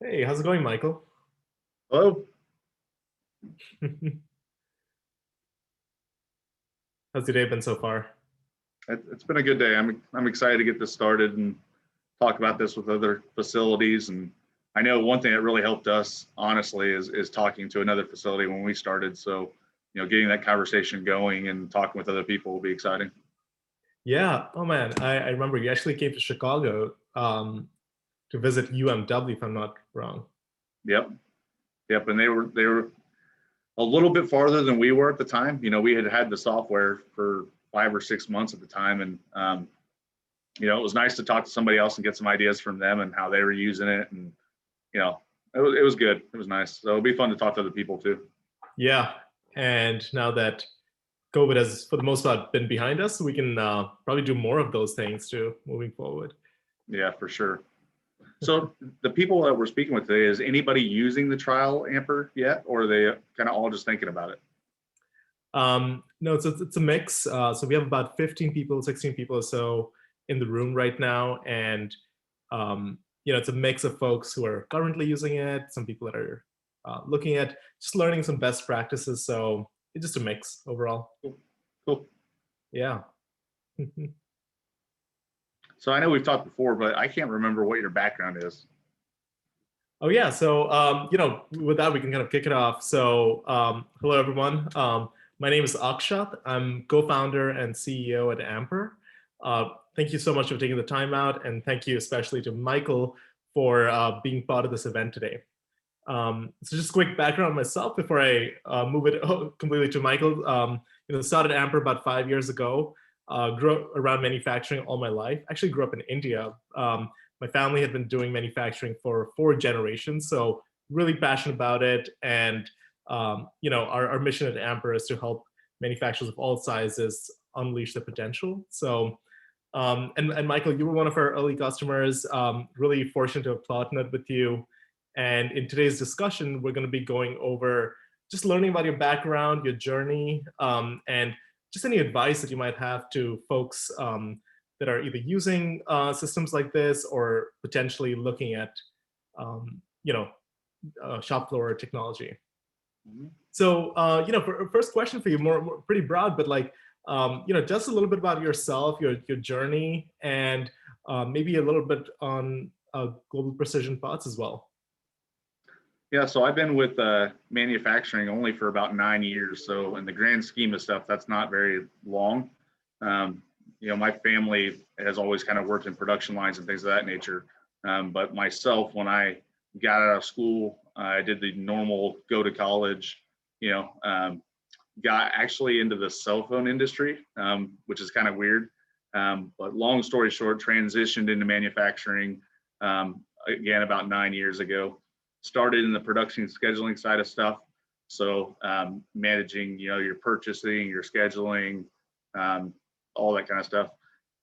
Hey, how's it going, Michael? Hello. How's your day been so far? It's been a good day. I'm excited to get this started and talk about this with other facilities. And I know one thing that really helped us, honestly, is talking to another facility when we started. So, getting that conversation going and talking with other people will be exciting. Yeah. Oh man, I remember you actually came to Chicago to visit UMW, if I'm not wrong. Yep, yep. And they were a little bit farther than we were at the time. We had had the software for 5 or 6 months at the time, and it was nice to talk to somebody else and get some ideas from them and how they were using it. And you know, it was good. It was nice. So it'll be fun to talk to other people too. Yeah. And now that COVID has, for the most part, been behind us, we can probably do more of those things too moving forward. Yeah, for sure. So the people that we're speaking with today, is anybody using the trial Amper yet, or are they kind of all just thinking about it? No, it's a mix. So we have about 15 people, 16 people or so in the room right now, and it's a mix of folks who are currently using it, some people that are looking at just learning some best practices. So it's just a mix overall. Cool. Cool. Yeah. So I know we've talked before, but I can't remember what your background is. Oh yeah. So with that we can kind of kick it off. So hello everyone. My name is Akshat. I'm co-founder and CEO at Amper. Thank you so much for taking the time out, and thank you especially to Michael for being part of this event today. So just quick background on myself before I move it completely to Michael. Started Amper about 5 years ago. Grew up around manufacturing all my life. Actually grew up in India. My family had been doing manufacturing for 4 generations, so really passionate about it. And our mission at Amper is to help manufacturers of all sizes unleash their potential. So and Michael, you were one of our early customers. Really fortunate to have partnered with you. And in today's discussion, we're going to be going over just learning about your background, your journey, and just any advice that you might have to folks that are either using systems like this or potentially looking at, um, you know, shop floor technology. Mhm. So, for first question for you, more pretty broad, but like, just a little bit about yourself, your journey, and maybe a little bit on Global Precision Parts as well. Yeah, so I've been with manufacturing only for about 9 years. So in the grand scheme of stuff, that's not very long. Um, my family has always kind of worked in production lines and things of that nature. But myself, when I got out of school, I did the normal go to college, you know, um, got actually into the cell phone industry, which is kind of weird. But long story short, transitioned into manufacturing again about 9 years ago. Started in the production scheduling side of stuff, so managing your purchasing, your scheduling, um, all that kind of stuff,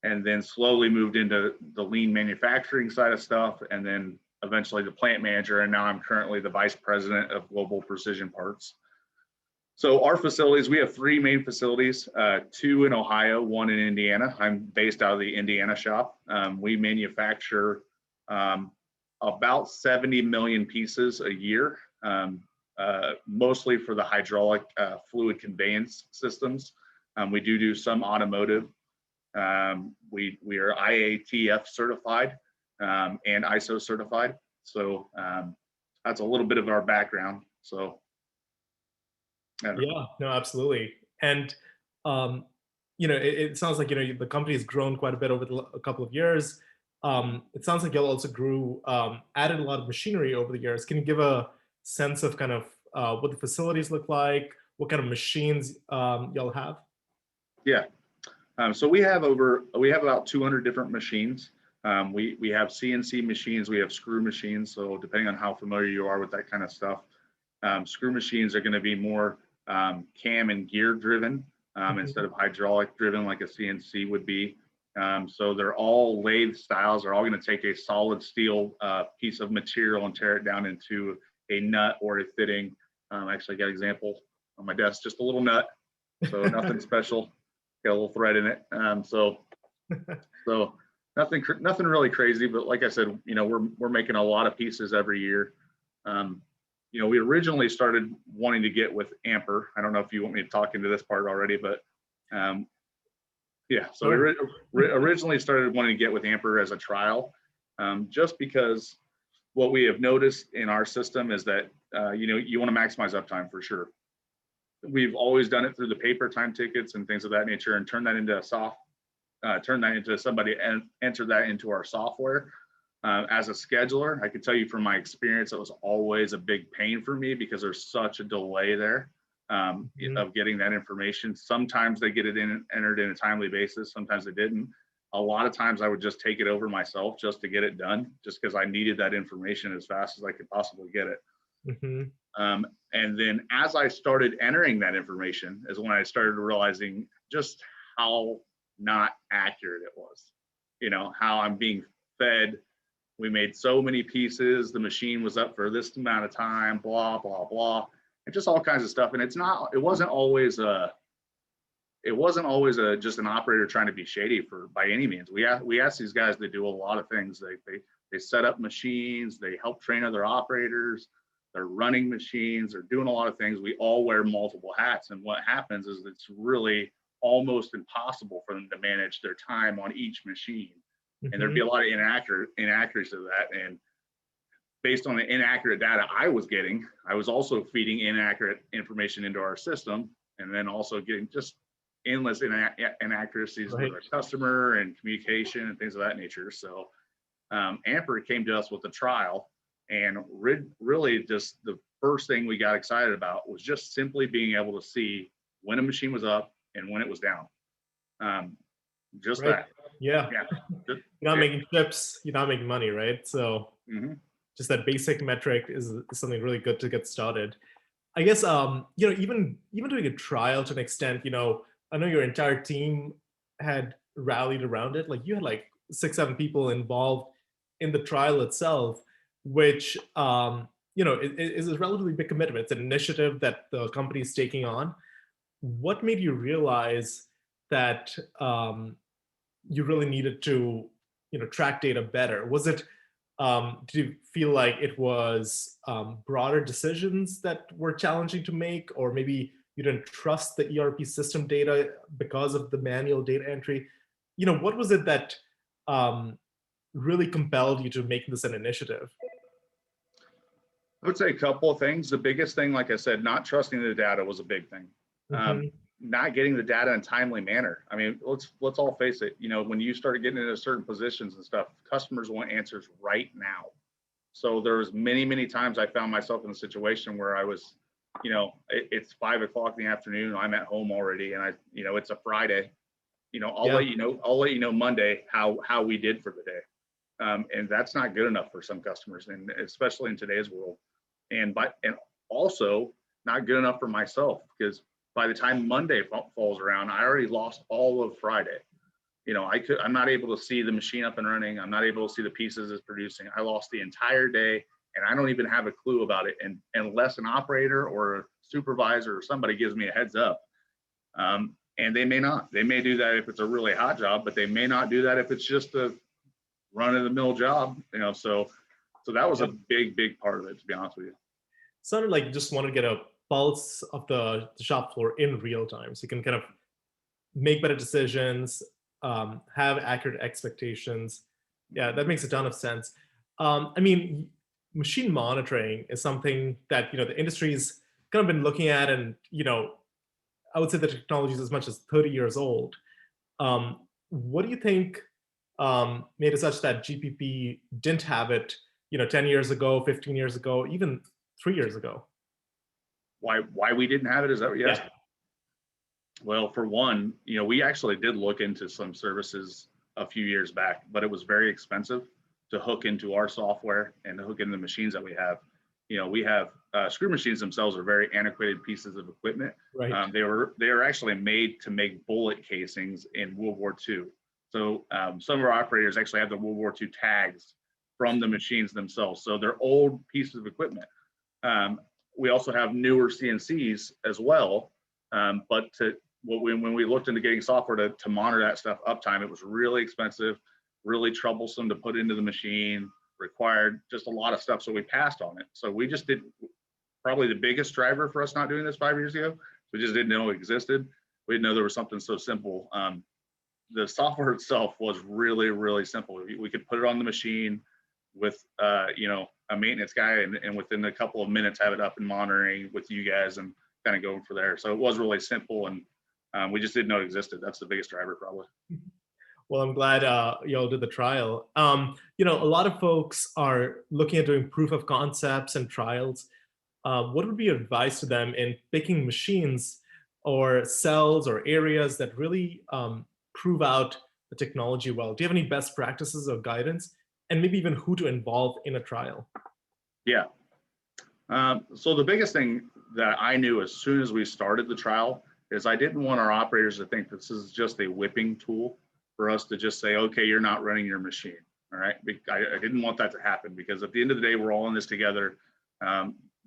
and then slowly moved into the lean manufacturing side of stuff, and then eventually the plant manager, and now I'm currently the vice president of Global Precision Parts. So our facilities, we have three main facilities, two in Ohio, one in Indiana. I'm based out of the Indiana shop. We manufacture about 70 million pieces a year, mostly for the hydraulic fluid conveyance systems. We do some automotive. We are IATF certified and ISO certified. So that's a little bit of our background. So Yeah, no, absolutely. And it sounds like the company has grown quite a bit over a couple of years. It sounds like y'all also added a lot of machinery over the years. Can you give a sense of kind of what the facilities look like, what kind of machines y'all have? yeah, so we have about 200 different machines. We have CNC machines, we have screw machines. So depending on how familiar you are with that kind of stuff, screw machines are going to be more cam and gear driven instead of hydraulic driven like a CNC would be. So they're all lathe styles. They're all going to take a solid steel piece of material and tear it down into a nut or a fitting. Actually, I got an example on my desk, just a little nut, so nothing special. Got a little thread in it. So nothing really crazy, but like I said, we're making a lot of pieces every year. Um, we originally started wanting to get with Amper. I don't know if you want me to talk into this part already, but um, yeah. So we Sure. originally started wanting to get with Amper as a trial, just because what we have noticed in our system is that you want to maximize uptime for sure. We've always done it through the paper time tickets and things of that nature, and turn that into somebody and enter that into our software. As a scheduler, I can tell you from my experience, it was always a big pain for me because there's such a delay there of getting that information. Sometimes they get it entered in a timely basis, sometimes they didn't. A lot of times I would just take it over myself just to get it done, just because I needed that information as fast as I could possibly get it. Mm-hmm. And then as I started entering that information is when I started realizing just how not accurate it was. How I'm being fed. We made so many pieces. The machine was up for this amount of time, blah, blah, blah, and just all kinds of stuff. And it wasn't always just an operator trying to be shady by any means. We asked these guys to do a lot of things. They set up machines, they help train other operators, they're running machines, they're doing a lot of things. We all wear multiple hats. And what happens is it's really almost impossible for them to manage their time on each machine. And there'd be a lot of inaccuracy to that. And based on the inaccurate data I was getting, I was also feeding inaccurate information into our system, and then also getting just endless inaccuracies with our customer and communication and things of that nature. So Amper came to us with a trial, and really just the first thing we got excited about was just simply being able to see when a machine was up and when it was down. Just that. Yeah. You're not making chips, you're not making money, right? So just that basic metric is something really good to get started. I guess even doing a trial to an extent, I know your entire team had rallied around it. Like you had like 6, 7 people involved in the trial itself, which is a relatively big commitment. It's an initiative that the company is taking on. What made you realize that you really needed to track data better? Was it did you feel like it was broader decisions that were challenging to make, or maybe you didn't trust the ERP system data because of the manual data entry? What was it that really compelled you to make this an initiative? I would say a couple of things. The biggest thing, like I said, not trusting the data was a big thing. Not getting the data in timely manner. I mean, let's all face it. When you started getting into certain positions and stuff, customers want answers right now. So there was many times I found myself in a situation where I was, it's 5 o'clock in the afternoon. I'm at home already, and it's a Friday. I'll let you know Monday how we did for the day. And that's not good enough for some customers, and especially in today's world. And also not good enough for myself, because by the time Monday falls around, I already lost all of Friday. I'm not able to see the machine up and running. I'm not able to see the pieces it's producing. I lost the entire day, and I don't even have a clue about it. And unless an operator or a supervisor or somebody gives me a heads up, and they may not. They may do that if it's a really hot job, but they may not do that if it's just a run-of-the-mill job. So that was a big part of it, to be honest with you. Sounded like you just wanted to get a pulse of the shop floor in real time, so you can kind of make better decisions, have accurate expectations. Yeah, that makes a ton of sense. I mean, machine monitoring is something that the industry's kind of been looking at, and I would say the technology is as much as 30 years old. What do you think made it such that GPP didn't have it 10 years ago, 15 years ago, even 3 years ago? Why we didn't have it? Is that what you asked? Well, for one, we actually did look into some services a few years back, but it was very expensive to hook into our software and to hook into the machines that we have. We have screw machines themselves are very antiquated pieces of equipment. Right. They were actually made to make bullet casings in World War II. So some of our operators actually have the World War II tags from the machines themselves. So they're old pieces of equipment. We also have newer CNCs as well, but when we looked into getting software to monitor that stuff uptime, it was really expensive. really troublesome to put into the machine, required just a lot of stuff. So we passed on it. So we just did probably the biggest driver for us not doing this 5 years ago. We just didn't know it existed. We didn't know there was something so simple. The software itself was really, really simple. We could put it on the machine with, a maintenance guy, and within a couple of minutes have it up and monitoring with you guys and kind of going for there. So it was really simple, and we just didn't know it existed. That's the biggest driver probably. Well, I'm glad y'all did the trial. A lot of folks are looking at doing proof of concepts and trials. What would be your advice to them in picking machines or cells or areas that really prove out the technology well? Do you have any best practices or guidance, and maybe even who to involve in a trial? Yeah. So the biggest thing that I knew as soon as we started the trial is I didn't want our operators to think this is just a whipping tool for us to just say, okay, you're not running your machine. All right. I didn't want that to happen, because at the end of the day, we're all in this together.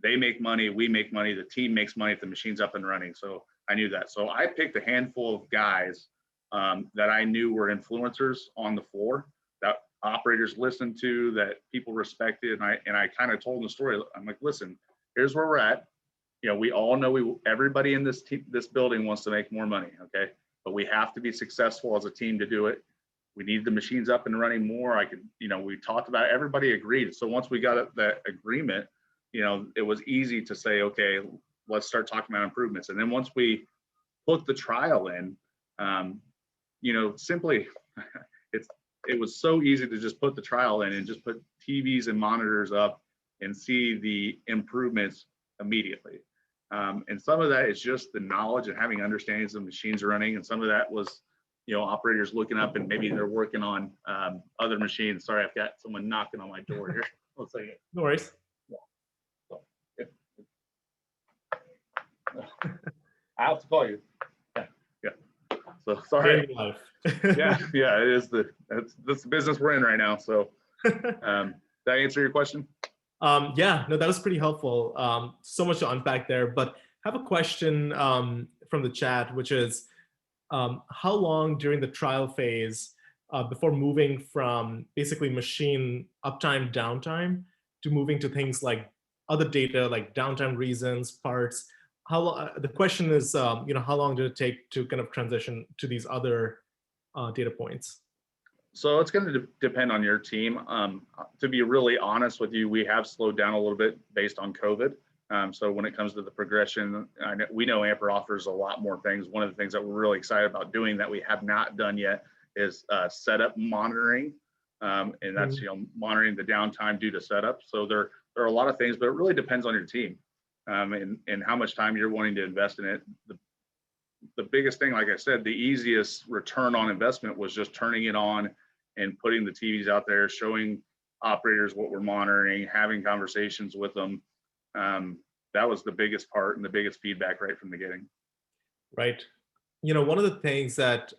They make money, we make money, the team makes money if the machine's up and running. So I knew that. So I picked a handful of guys that I knew were influencers on the floor, that operators listened to, that people respected. And I kind of told them the story. I'm like, listen, here's where we're at. We all know everybody in this building wants to make more money. Okay. But we have to be successful as a team to do it. We need the machines up and running more. We talked about it, everybody agreed. So once we got that agreement, it was easy to say, okay, let's start talking about improvements. And then once we put the trial in, simply, it was so easy to just put the trial in and just put TVs and monitors up and see the improvements immediately. And some of that is just the knowledge and having understandings of machines running. And some of that was, operators looking up and maybe they're working on other machines. Sorry, I've got someone knocking on my door here. One second. No worries. I have to call you. Yeah. So sorry. Life. Yeah. It is that's the business we're in right now. So did I answer your question? Yeah, no, that was pretty helpful. So much to unpack there, but I have a question from the chat, which is how long during the trial phase before moving from basically machine uptime, downtime, to moving to things like other data, like downtime reasons, parts, the question is, how long did it take to kind of transition to these other data points? So it's going to depend on your team. To be really honest with you, we have slowed down a little bit based on COVID. So when it comes to the progression, we know Amper offers a lot more things. One of the things that we're really excited about doing that we have not done yet is setup monitoring. And that's, monitoring the downtime due to setup. So there are a lot of things, but it really depends on your team and how much time you're wanting to invest in it. The biggest thing, like I said, the easiest return on investment was just turning it on and putting the TVs out there, showing operators what we're monitoring, having conversations with them. That was the biggest part and the biggest feedback right from the beginning. Right. One of the things that,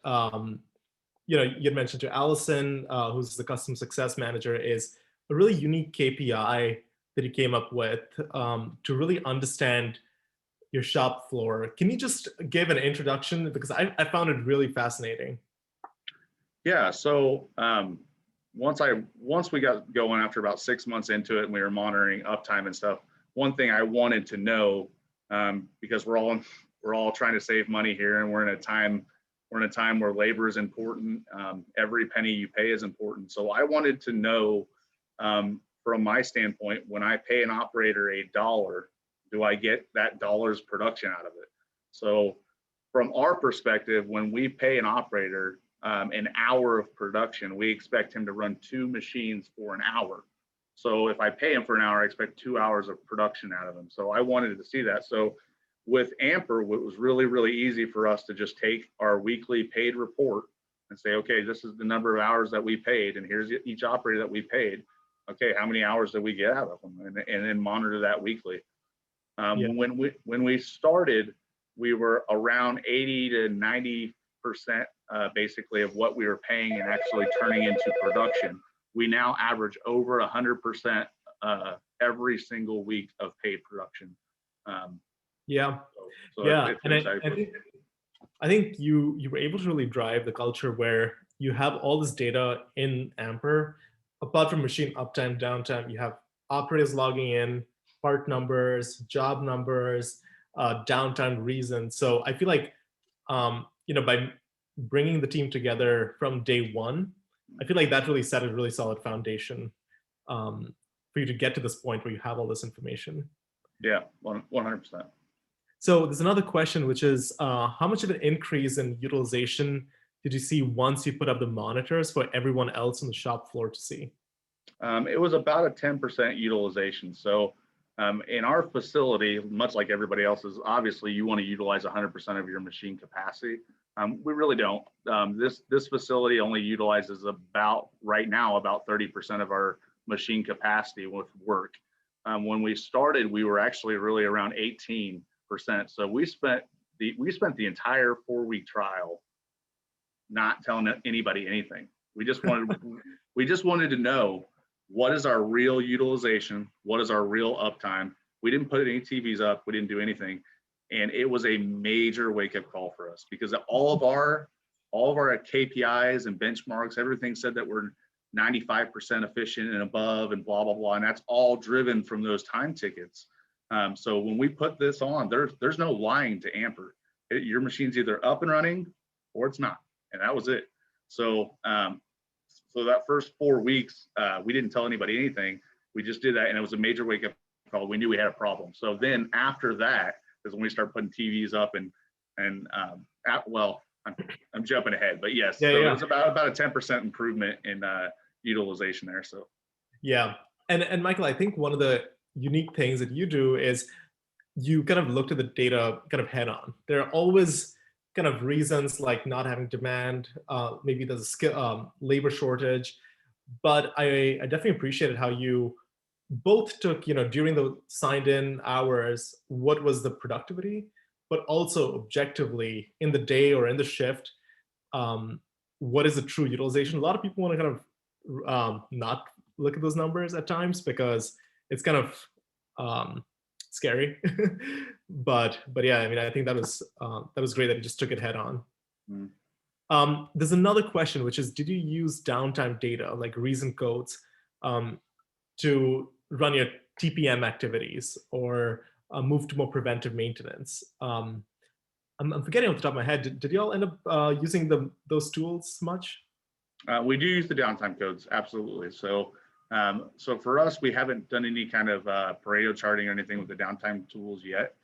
you'd mentioned to Allison, who's the customer success manager, is a really unique KPI that you came up with to really understand your shop floor. Can you just give an introduction? Because I found it really fascinating. Yeah, so once we got going after about 6 months into it and we were monitoring uptime and stuff, one thing I wanted to know, because we're all trying to save money here, and we're in a time where labor is important. Every penny you pay is important. So I wanted to know, from my standpoint, when I pay an operator $1, do I get that dollar's production out of it? So from our perspective, when we pay an operator an hour of production, we expect him to run 2 machines for an hour. So if I pay him for an hour, I expect 2 hours of production out of him. So I wanted to see that. So with Amper, it was really, really easy for us to just take our weekly paid report and say, okay, this is the number of hours that we paid, and here's each operator that we paid. Okay, how many hours did we get out of them? And then monitor that weekly. When we started, we were around 80 to 90% basically of what we were paying and actually turning into production. We now average over 100% every single week of paid production. I think you were able to really drive the culture where you have all this data in Amper. Apart from machine uptime, downtime, you have operators logging in, part numbers, job numbers, downtime reasons. So I feel like, by bringing the team together from day one, I feel like that really set a really solid foundation um, for you to get to this point where you have all this information. Yeah, 100%. So there's another question, which is how much of an increase in utilization did you see once you put up the monitors for everyone else on the shop floor to see? It was about a 10% utilization. So in our facility, much like everybody else's, obviously you want to utilize 100% of your machine capacity. We really don't. This facility only utilizes about right now about 30% of our machine capacity with work. When we started, we were actually really around 18%. So we spent the entire 4-week trial not telling anybody anything. We just wanted to know what is our real utilization, what is our real uptime. We didn't put any TVs up, we didn't do anything, and it was a major wake-up call for us because all of our KPIs and benchmarks, everything said that we're 95% efficient and above and blah blah blah, and that's all driven from those time tickets. So when we put this on, there's no lying to Amper. Your machine's either up and running or it's not, and that was it. So so that first 4 weeks, we didn't tell anybody anything. We just did that, and it was a major wake-up call. We knew we had a problem. So then after that is when we start putting TVs up, well, I'm jumping ahead, but yes, Yeah, so yeah. it's about a 10% improvement in utilization there. So Yeah. And Michael, I think one of the unique things that you do is you kind of look at the data kind of head on. There are always kind of reasons like not having demand, maybe there's a labor shortage, but I definitely appreciated how you both took, during the signed in hours, what was the productivity, but also objectively in the day or in the shift, um, what is the true utilization. A lot of people want to kind of not look at those numbers at times because it's kind of scary. but yeah, I mean, I think that was great that you just took it head on. mm. There's another question, which is, did you use downtime data like reason codes to run your TPM activities or move to more preventive maintenance? I'm forgetting off the top of my head. Did y'all end up using those tools much? We do use the downtime codes, absolutely. So so for us, we haven't done any kind of Pareto charting or anything with the downtime tools yet.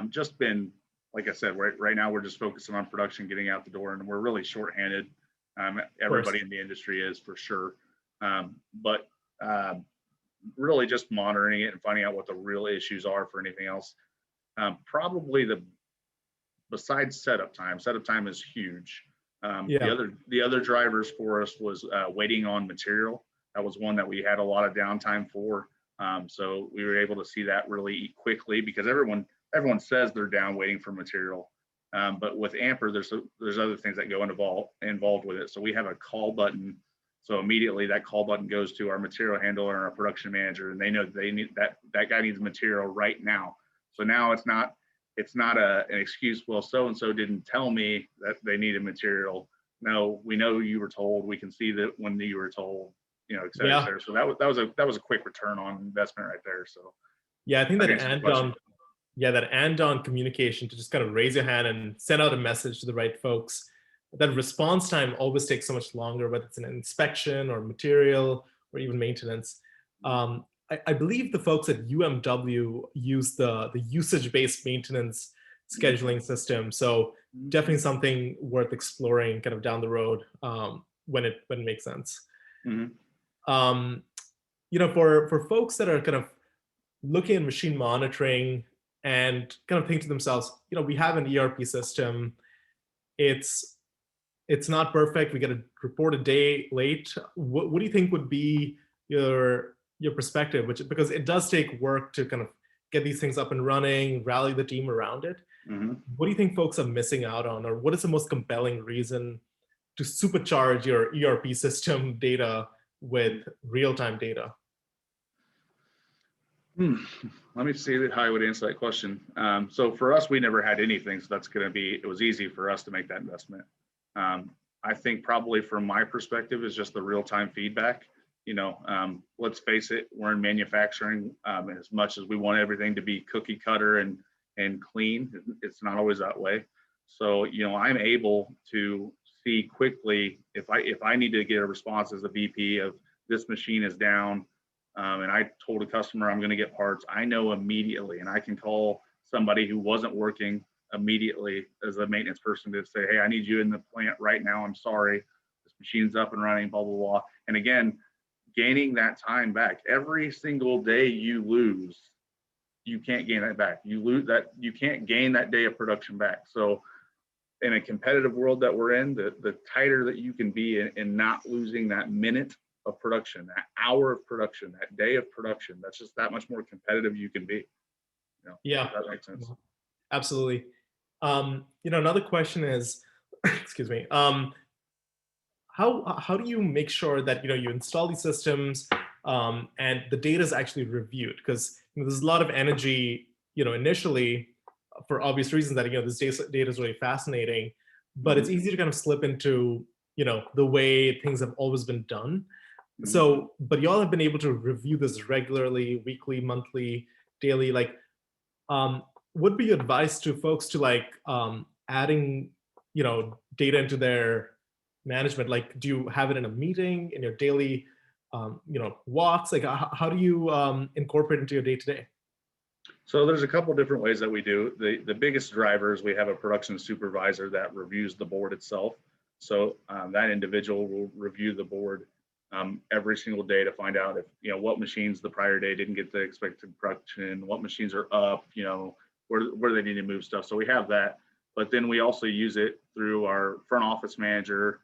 Just been, like I said, right now we're just focusing on production, getting out the door, and we're really shorthanded. Everybody in the industry is for sure, but really just monitoring it and finding out what the real issues are for anything else. Probably besides setup time is huge. Yeah. The other drivers for us was waiting on material. That was one that we had a lot of downtime for. So we were able to see that really quickly because everyone says they're down waiting for material. But with Amper, there's other things that go involved with it. So we have a call button. So immediately that call button goes to our material handler and our production manager, and they know they need that guy needs material right now. So now it's not an excuse. Well, so and so didn't tell me that they needed material. No, we know you were told. We can see that when you were told, et cetera, et Yeah. cetera. So that was a quick return on investment right there. So Yeah, I think that that answers the question. and on communication to just kind of raise your hand and send out a message to the right folks. That response time always takes so much longer, whether it's an inspection or material or even maintenance. I believe the folks at UMW use the usage-based maintenance scheduling system. So definitely something worth exploring kind of down the road when it makes sense. Mhm. For folks that are kind of looking at machine monitoring and kind of think to themselves, we have an ERP system. It's not perfect. We get a report a day late. What do you think would be your perspective? Because it does take work to kind of get these things up and running, rally the team around it. Mhm. What do you think folks are missing out on, or what is the most compelling reason to supercharge your ERP system data with real-time data? Let me see how I would answer that question. So for us, we never had anything, so it was easy for us to make that investment. I think probably from my perspective is just the real-time feedback. Let's face it, we're in manufacturing. As much as we want everything to be cookie cutter and clean, it's not always that way. So, I'm able to see quickly if I need to get a response as a VP of this machine is down, and I told a customer I'm going to get parts, I know immediately, and I can call somebody who wasn't working immediately as a maintenance person to say, hey, I need you in the plant right now. I'm sorry, this machine's up and running, blah, blah, blah. And again, gaining that time back. Every single day you lose, you can't gain that back. You lose that, you can't gain that day of production back. So in a competitive world that we're in, the tighter that you can be in not losing that minute of production, that hour of production, that day of production, that's just that much more competitive you can be. Yeah, If that makes sense. absolutely. Another question is, excuse me, how do you make sure that you install these systems, and the data is actually reviewed? Because there's a lot of energy initially, for obvious reasons, that this data is really fascinating, but it's Mhm. easy to kind of slip into the way things have always been done. Mhm. So, but y'all have been able to review this regularly, weekly, monthly, daily. Like, would be advice to folks to like adding data into their management? Like, do you have it in a meeting, in your daily walks? Like, how do you incorporate into your day to day? So there's a couple different ways that we do. The biggest driver is we have a production supervisor that reviews the board itself. So that individual will review the board every single day to find out if what machines the prior day didn't get the expected production, what machines are up, where they need to move stuff. So we have that, but then we also use it through our front office manager.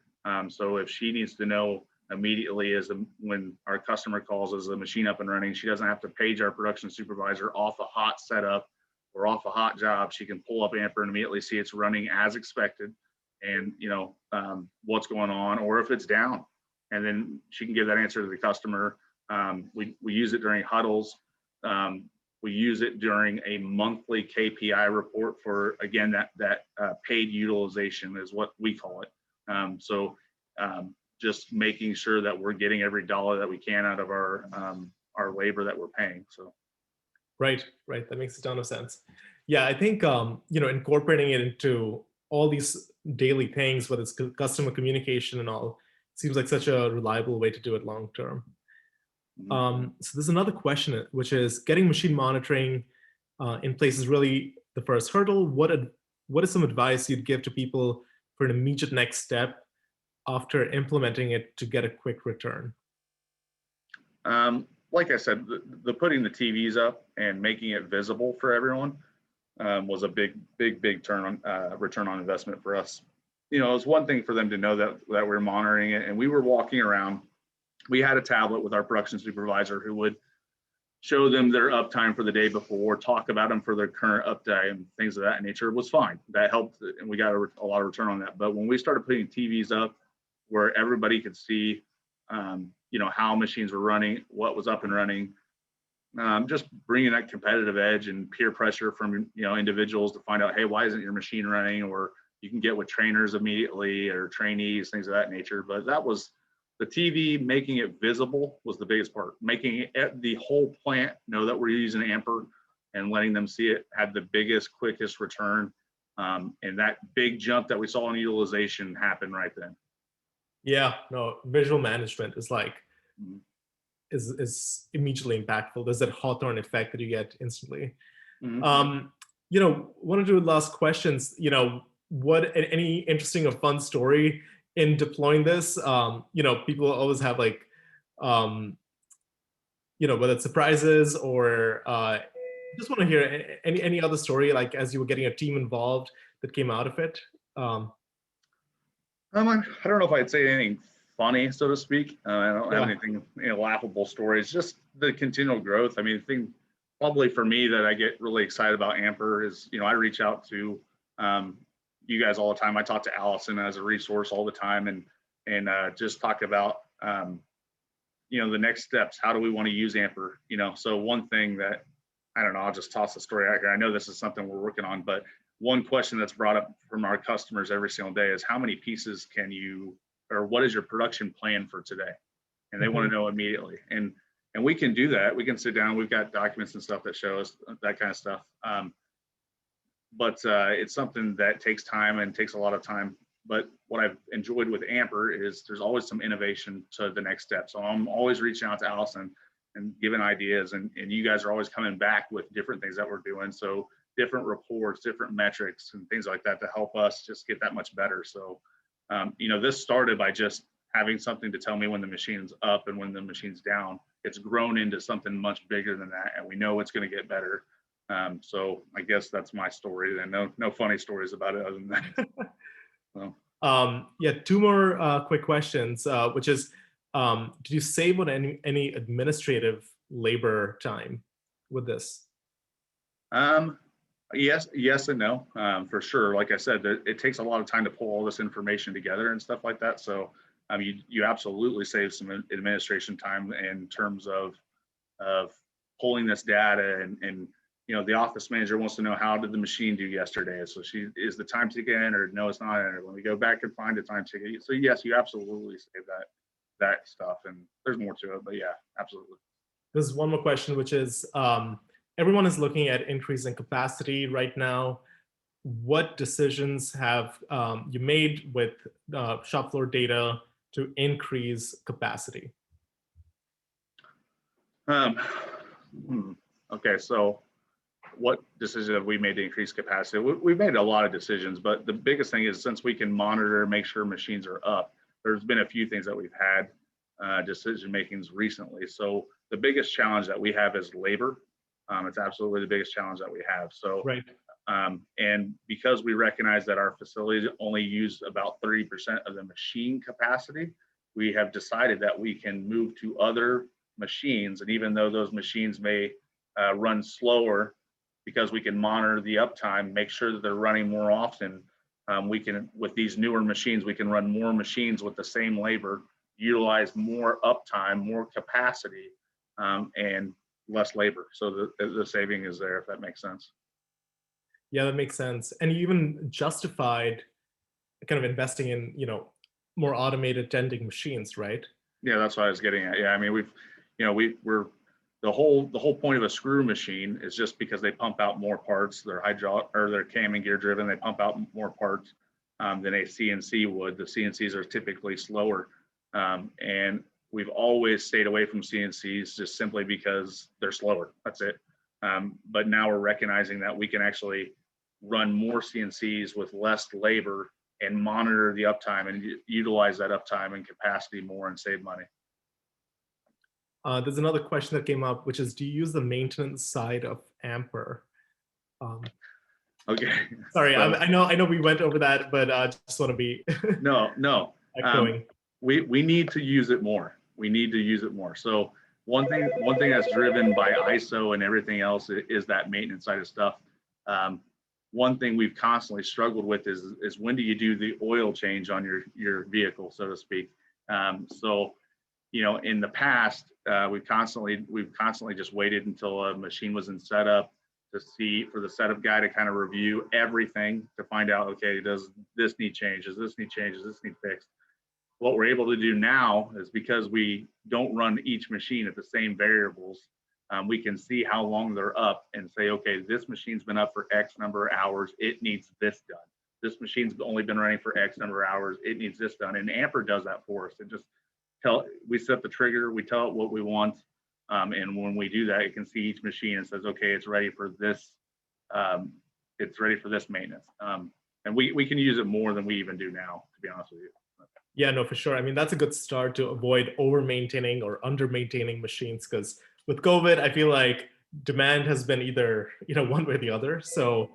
So if she needs to know immediately when our customer calls as a machine up and running, she doesn't have to page our production supervisor off a hot setup or off a hot job. She can pull up Amper and immediately see it's running as expected, and what's going on, or if it's down, and then she can give that answer to the customer. We use it during huddles. We use it during a monthly KPI report for, again, that paid utilization is what we call it. Just making sure that we're getting every dollar that we can out of our labor that we're paying. So Right, right. That makes a ton of sense. Yeah, I think incorporating it into all these daily things, whether it's customer communication and all, seems like such a reliable way to do it long term. So there's another question, which is getting machine monitoring in place is really the first hurdle. What is some advice you'd give to people for an immediate next step after implementing it to get a quick return? Like I said, the putting the TVs up and making it visible for everyone was a big return on investment for us. It was one thing for them to know that we're monitoring it, and we were walking around. We had a tablet with our production supervisor who would show them their uptime for the day before, talk about them for their current uptime, things of that nature. It was fine. That helped, and we got a lot of return on that. But when we started putting TVs up where everybody could see, how machines were running, what was up and running, just bringing that competitive edge and peer pressure from individuals to find out, hey, why isn't your machine running? Or you can get with trainers immediately or trainees, things of that nature. But that was the TV, making it visible was the biggest part. Making it the whole plant know that we're using Amper and letting them see it had the biggest, quickest return. And that big jump that we saw in utilization happened right then. Yeah, no, visual management is like Mhm. is immediately impactful. There's that Hawthorne effect that you get instantly. Mhm. One or two last questions. What any interesting or fun story in deploying this? People always have like, whether it's surprises or just want to hear any other story, like as you were getting a team involved that came out of it. Um, I don't know if I'd say anything funny, so to speak. I don't have yeah, anything laughable stories. Just the continual growth. I mean, the thing probably for me that I get really excited about Amper is I reach out to you guys all the time. I talk to Allison as a resource all the time, and just talk about the next steps. How do we want to use Amper? So one thing that I don't know, I'll just toss the story out here. I know this is something we're working on, but one question that's brought up from our customers every single day is how many pieces can you, or what is your production plan for today? And they want to know immediately. And we can do that. We can sit down. We've got documents and stuff that show us that kind of stuff. But it's something that takes time and takes a lot of time. But what I've enjoyed with Amper is there's always some innovation to the next step. So I'm always reaching out to Allison and giving ideas, and you guys are always coming back with different things that we're doing. So different reports, different metrics and things like that to help us just get that much better. So, you know, this started by just having something to tell me when the machine's up and when the machine's down. It's grown into something much bigger than that, and we know it's going to get better. So I guess that's my story. And no funny stories about it other than that. So. Yeah, two more quick questions, which is, did you save on any administrative labor time with this? Yes and no, for sure. Like I said, it takes a lot of time to pull all this information together and stuff like that. So you absolutely save some administration time in terms of pulling this data, and you know, the office manager wants to know, how did the machine do yesterday? So is the time ticket in, or no, it's not in, or when we go back and find a time ticket. So yes, you absolutely save that stuff, and there's more to it, but yeah, absolutely. There's one more question, which is, everyone is looking at increasing capacity right now. What decisions have you made with shop floor data to increase capacity? Okay, so what decisions have we made to increase capacity? We've made a lot of decisions, but the biggest thing is, since we can monitor, make sure machines are up, there's been a few things that we've had decision makings recently. So the biggest challenge that we have is labor. It's absolutely the biggest challenge that we have. So, right. And because we recognize that our facilities only use about 30% of the machine capacity, we have decided that we can move to other machines. And even though those machines may run slower, because we can monitor the uptime, make sure that they're running more often, we can, with these newer machines, we can run more machines with the same labor, utilize more uptime, more capacity, and less labor. So the saving is there, if that makes sense. Yeah, that makes sense. And you even justified kind of investing in, you know, more automated tending machines, right? Yeah, that's what I was getting at. Yeah, I mean, we're the whole point of a screw machine is just because they pump out more parts. They're hydraulic, or they're cam and gear driven. They pump out more parts than a CNC would. The CNCs are typically slower, and we've always stayed away from CNCs just simply because they're slower. That's it. But now we're recognizing that we can actually run more CNCs with less labor and monitor the uptime and utilize that uptime and capacity more and save money. There's another question that came up, which is, do you use the maintenance side of Amper? Okay. Sorry, so, I know we went over that, but I just want to be no. echoing. We need to use it more. We need to use it more. So one thing that's driven by ISO and everything else is that maintenance side of stuff. One thing we've constantly struggled with is when do you do the oil change on your vehicle, so to speak. So, you know, in the past, we've constantly just waited until a machine was in setup to see, for the setup guy to kind of review everything to find out, okay, does this need changes? Does this need changes? Does this need fixed? What we're able to do now is, because we don't run each machine at the same variables, we can see how long they're up and say, okay, this machine's been up for X number of hours, it needs this done. This machine's only been running for X number of hours, it needs this done. And Amper does that for us. It just we set the trigger, we tell it what we want, and when we do that, it can see each machine and says, okay, it's ready for this. It's ready for this maintenance. And we can use it more than we even do now, to be honest with you. Yeah, no, for sure. I mean, that's a good start to avoid over maintaining or under maintaining machines, because with COVID, I feel like demand has been either, you know, one way or the other. So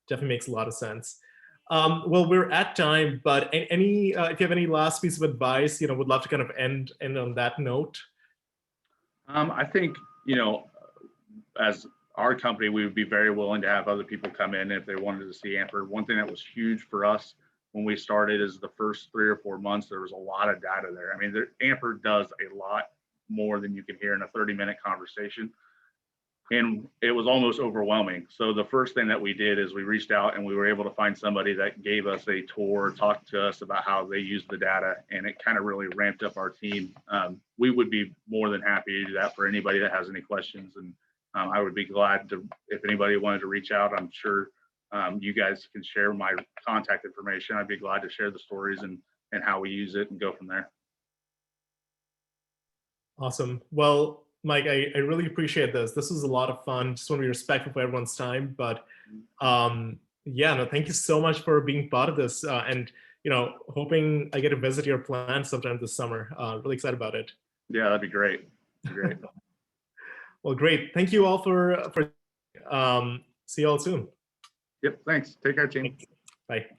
definitely makes a lot of sense. Well, we're at time, but if you have any last piece of advice, you know, would love to kind of end on that note. I think, you know, as our company, we would be very willing to have other people come in if they wanted to see Amper. One thing that was huge for us when we started is the first 3 or 4 months, there was a lot of data there. I mean, Amper does a lot more than you can hear in a 30-minute conversation. and it was almost overwhelming. So the first thing that we did is we reached out and we were able to find somebody that gave us a tour, talked to us about how they use the data, and it kind of really ramped up our team. We would be more than happy to do that for anybody that has any questions, and I would be glad to, if anybody wanted to reach out, I'm sure you guys can share my contact information. I'd be glad to share the stories and how we use it and go from there. Awesome. Well, Mike, I really appreciate this. This was a lot of fun. Just want to be respectful for everyone's time. But yeah, no, thank you so much for being part of this. And hoping I get to visit your plant sometime this summer. Really excited about it. Yeah, that'd be great. Great. Well, great. Thank you all for see you all soon. Yep. Thanks. Take care, team. Thanks. Bye.